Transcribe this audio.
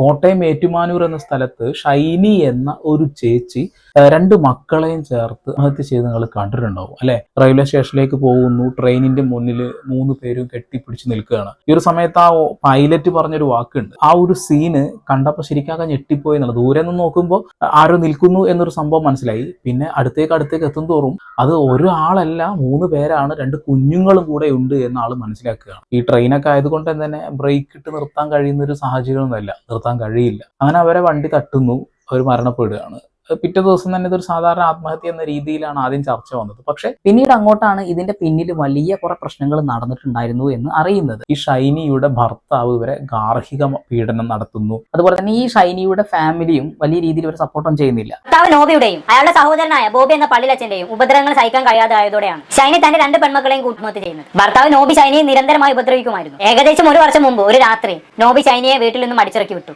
കോട്ടയം ഏറ്റുമാനൂർ എന്ന സ്ഥലത്ത് ഷൈനി എന്ന ഒരു ചേച്ചി രണ്ട് മക്കളെയും ചേർത്ത് ആത്മഹത്യ ചെയ്ത് നിങ്ങൾ കണ്ടിട്ടുണ്ടാവും അല്ലെ. റെയിൽവേ സ്റ്റേഷനിലേക്ക് പോകുന്നു, ട്രെയിനിന്റെ മുന്നിൽ 3 പേരും കെട്ടിപ്പിടിച്ച് നിൽക്കുകയാണ്. ഈ ഒരു സമയത്ത് ആ പൈലറ്റ് പറഞ്ഞൊരു വാക്കുണ്ട്. ആ ഒരു സീന് കണ്ടപ്പോൾ ശരിക്കാകെ ഞെട്ടിപ്പോയി എന്നുള്ളത്. ദൂരെ നിന്ന് നോക്കുമ്പോൾ ആരോ നിൽക്കുന്നു എന്നൊരു സംഭവം മനസ്സിലായി. പിന്നെ അടുത്തേക്ക് എത്തും തോറും അത് ഒരാളല്ല 3 പേരാണ്, 2 കുഞ്ഞുങ്ങളും കൂടെ ഉണ്ട് എന്ന ആൾ മനസ്സിലാക്കുകയാണ്. ഈ ട്രെയിനൊക്കെ ആയതുകൊണ്ട് തന്നെ ബ്രേക്ക് ഇട്ട് നിർത്താൻ കഴിയുന്ന ഒരു സാഹചര്യമൊന്നുമല്ല, നിർത്താൻ കഴിയില്ല. അങ്ങനെ അവരെ വണ്ടി തട്ടുന്നു, അവർ മരണപ്പെടുകയാണ്. പിറ്റേ ദിവസം തന്നെ ഇതൊരു സാധാരണ ആത്മഹത്യ എന്ന രീതിയിലാണ് ആദ്യം ചർച്ച വന്നത്. പക്ഷെ പിന്നീട് അങ്ങോട്ടാണ് ഇതിന്റെ പിന്നിൽ വലിയ കുറെ പ്രശ്നങ്ങൾ നടന്നിട്ടുണ്ടായിരുന്നു എന്ന് അറിയുന്നത്. ഈ ഷൈനിയുടെ ഭർത്താവ് ഇവരെ ഗാർഹിക പീഡനം നടത്തുന്നു. അതുപോലെ തന്നെ ഈ ഷൈനിയുടെ ഫാമിലിയും വലിയ രീതിയിൽ ഒരു സപ്പോർട്ടും ചെയ്യുന്നില്ല. ഭർത്താവ് നോബിയുടെയും അയാളുടെ സഹോദരനായ ബോബി എന്ന പള്ളിലച്ഛന്റെയും ഉപദ്രവങ്ങൾ സഹിക്കാൻ കഴിയാതായതോടെയാണ് ഷൈനി തന്റെ 2 പെൺമക്കളെയും കൂട്ടുമൊത്ത് ചെയ്യുന്നത്. ഭർത്താവ് നോബി ഷൈനിയെ നിരന്തരമായി ഉപദ്രവിക്കുമായിരുന്നു. ഏകദേശം 1 വർഷം മുമ്പ് ഒരു രാത്രി നോബി ഷൈനിയെ വീട്ടിൽ നിന്നും അടിച്ചിറക്കി വിട്ടു.